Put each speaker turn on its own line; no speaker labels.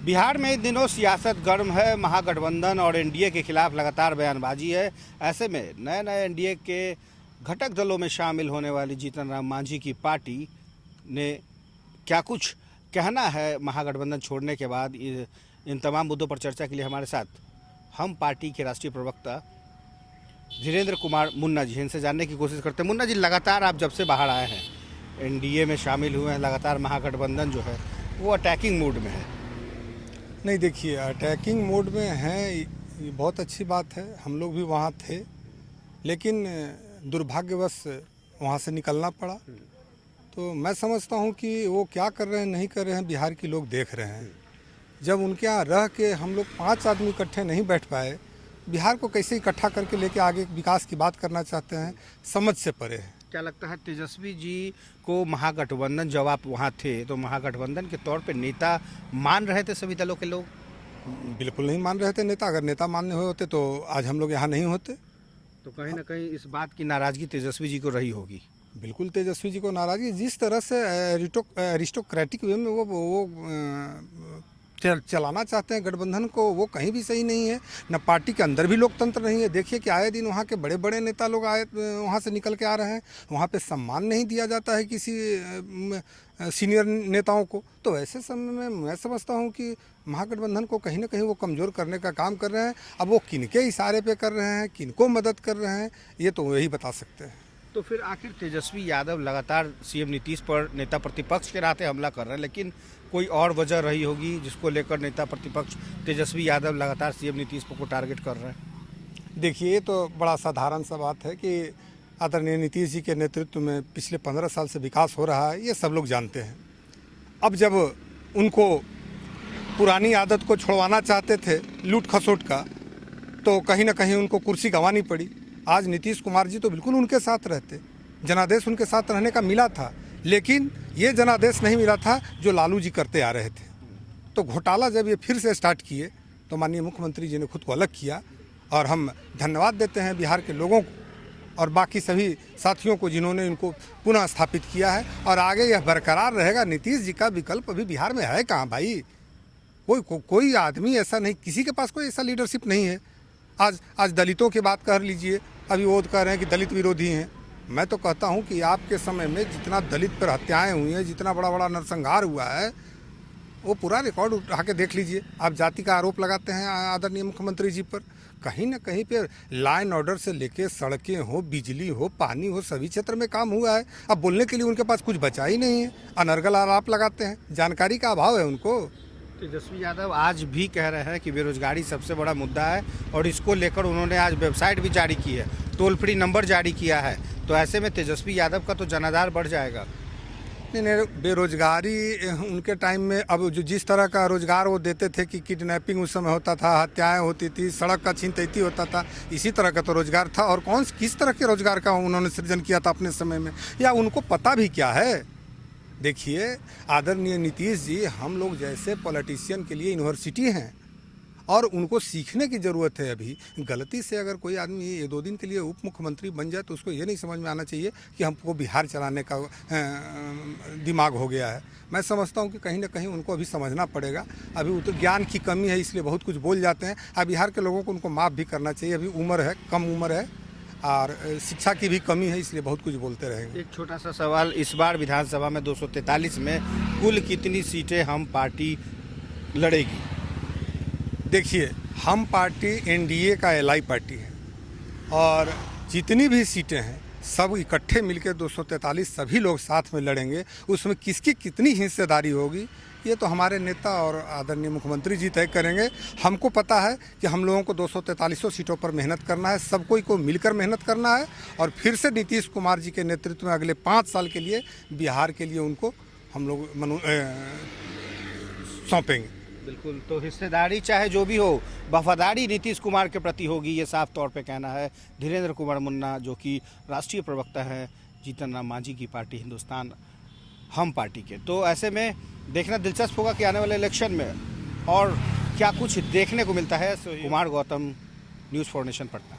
बिहार में इन दिनों सियासत गर्म है। महागठबंधन और एनडीए के खिलाफ लगातार बयानबाजी है। ऐसे में नए नए एनडीए के घटक दलों में शामिल होने वाली जीतन राम मांझी की पार्टी ने क्या कुछ कहना है महागठबंधन छोड़ने के बाद। इन तमाम मुद्दों पर चर्चा के लिए हमारे साथ हम पार्टी के राष्ट्रीय प्रवक्ता धीरेन्द्र कुमार मुन्ना जी, इनसे जानने की कोशिश करते हैं। मुन्ना जी, लगातार आप जब से बाहर आए हैं, एनडीए में शामिल हुए हैं, लगातार महागठबंधन जो है वो अटैकिंग मूड में है।
नहीं, देखिए, अटैकिंग मोड में है ये बहुत अच्छी बात है। हम लोग भी वहाँ थे, लेकिन दुर्भाग्यवश वहाँ से निकलना पड़ा। तो मैं समझता हूँ कि वो क्या कर रहे हैं नहीं कर रहे हैं बिहार के लोग देख रहे हैं। जब उनके यहाँ रह के हम लोग 5 आदमी इकट्ठे नहीं बैठ पाए, बिहार को कैसे इकट्ठा करके लेके आगे विकास की बात करना चाहते हैं, समझ से परे है।
क्या लगता है तेजस्वी जी को महागठबंधन, जब आप वहाँ थे तो महागठबंधन के तौर पे नेता मान रहे थे सभी दलों के लोग?
बिल्कुल नहीं मान रहे थे नेता। अगर नेता मानने हुए होते तो आज हम लोग यहाँ नहीं होते।
तो कहीं ना कहीं इस बात की नाराजगी तेजस्वी जी को रही होगी।
बिल्कुल तेजस्वी जी को नाराजगी, जिस तरह से एरिस्टोक्रेटिक वे में वो चलाना चाहते हैं गठबंधन को, वो कहीं भी सही नहीं है। न पार्टी के अंदर भी लोकतंत्र नहीं है। देखिए कि आए दिन वहाँ के बड़े बड़े नेता लोग आए वहाँ से निकल के आ रहे हैं, वहाँ पे सम्मान नहीं दिया जाता है किसी सीनियर नेताओं को। तो ऐसे समय में मैं समझता हूँ कि महागठबंधन को कहीं ना कहीं वो कमज़ोर करने का काम कर रहे हैं। अब वो किनके इशारे पे कर रहे हैं, किनको मदद कर रहे हैं, ये तो वही बता सकते हैं।
तो फिर आखिर तेजस्वी यादव लगातार सीएम नीतीश पर नेता प्रतिपक्ष के नाते हमला कर रहे हैं, लेकिन कोई और वजह रही होगी जिसको लेकर नेता प्रतिपक्ष तेजस्वी यादव लगातार सीएम नीतीश को टारगेट कर रहे हैं?
देखिए, ये तो बड़ा साधारण सा बात है कि आदरणीय नीतीश जी के नेतृत्व में पिछले 15 साल से विकास हो रहा है, ये सब लोग जानते हैं। अब जब उनको पुरानी आदत को छुड़वाना चाहते थे लूट खसोट का, तो कहीं ना कहीं उनको कुर्सी गंवानी पड़ी। आज नीतीश कुमार जी तो बिल्कुल उनके साथ रहते, जनादेश उनके साथ रहने का मिला था, लेकिन ये जनादेश नहीं मिला था जो लालू जी करते आ रहे थे। तो घोटाला जब ये फिर से स्टार्ट किए तो माननीय मुख्यमंत्री जी ने खुद को अलग किया, और हम धन्यवाद देते हैं बिहार के लोगों को और बाकी सभी साथियों को जिन्होंने इनको पुनः स्थापित किया है। और आगे यह बरकरार रहेगा। नीतीश जी का विकल्प अभी बिहार में है कहाँ भाई? कोई आदमी ऐसा नहीं, किसी के पास कोई ऐसा लीडरशिप नहीं है। आज दलितों की बात कर लीजिए, अभी वो कह रहे हैं कि दलित विरोधी हैं। मैं तो कहता हूं कि आपके समय में जितना दलित पर हत्याएं हुई हैं, जितना बड़ा बड़ा नरसंहार हुआ है, वो पूरा रिकॉर्ड उठा के देख लीजिए। आप जाति का आरोप लगाते हैं आदरणीय मुख्यमंत्री जी पर। कहीं ना कहीं पे लॉ एंड ऑर्डर से लेके सड़कें हो, बिजली हो, पानी हो, सभी क्षेत्र में काम हुआ है। अब बोलने के लिए उनके पास कुछ बचा ही नहीं है। अनर्गल आरोप लगाते हैं, जानकारी का अभाव है उनको।
तेजस्वी यादव आज भी कह रहे हैं कि बेरोजगारी सबसे बड़ा मुद्दा है, और इसको लेकर उन्होंने आज वेबसाइट भी जारी की है, टोल फ्री नंबर जारी किया है। तो ऐसे में तेजस्वी यादव का तो जनाधार बढ़ जाएगा।
नहीं, बेरोजगारी उनके टाइम में, अब जो जिस तरह का रोजगार वो देते थे कि किडनैपिंग उस समय होता था, हत्याएं होती थी, सड़क का छीनतैती होता था, इसी तरह का तो रोजगार था। और किस तरह के रोजगार का उन्होंने सृजन किया था अपने समय में, या उनको पता भी क्या है? देखिए, आदरणीय नीतीश जी हम लोग जैसे पॉलिटिशियन के लिए यूनिवर्सिटी हैं, और उनको सीखने की ज़रूरत है। अभी गलती से अगर कोई आदमी 1-2 दिन के लिए उप मुख्यमंत्री बन जाए तो उसको ये नहीं समझ में आना चाहिए कि हमको बिहार चलाने का दिमाग हो गया है। मैं समझता हूँ कि कहीं ना कहीं उनको अभी समझना पड़ेगा। अभी तो ज्ञान की कमी है, इसलिए बहुत कुछ बोल जाते हैं। अब बिहार के लोगों को उनको माफ़ भी करना चाहिए। अभी उम्र है, कम उम्र है, और शिक्षा की भी कमी है, इसलिए बहुत कुछ बोलते रहेंगे।
एक छोटा सा सवाल, इस बार विधानसभा में 243 में कुल कितनी सीटें हम पार्टी लड़ेगी?
देखिए, हम पार्टी एनडीए का एलआई पार्टी है, और जितनी भी सीटें हैं सब इकट्ठे मिलकर 243 सभी लोग साथ में लड़ेंगे। उसमें किसकी कितनी हिस्सेदारी होगी ये तो हमारे नेता और आदरणीय मुख्यमंत्री जी तय करेंगे। हमको पता है कि हम लोगों को 243 सीटों पर मेहनत करना है, सब कोई को मिलकर मेहनत करना है, और फिर से नीतीश कुमार जी के नेतृत्व में अगले 5 साल के लिए बिहार के लिए उनको हम लोग सौंपेंगे।
बिल्कुल। तो हिस्सेदारी चाहे जो भी हो, वफादारी नीतीश कुमार के प्रति होगी, ये साफ तौर पे कहना है धीरेन्द्र कुमार मुन्ना, जो कि राष्ट्रीय प्रवक्ता है जीतन राम मांझी की पार्टी हिंदुस्तान हम पार्टी के। तो ऐसे में देखना दिलचस्प होगा कि आने वाले इलेक्शन में और क्या कुछ देखने को मिलता है। Kumar Gautam, news 4 nation, Patna.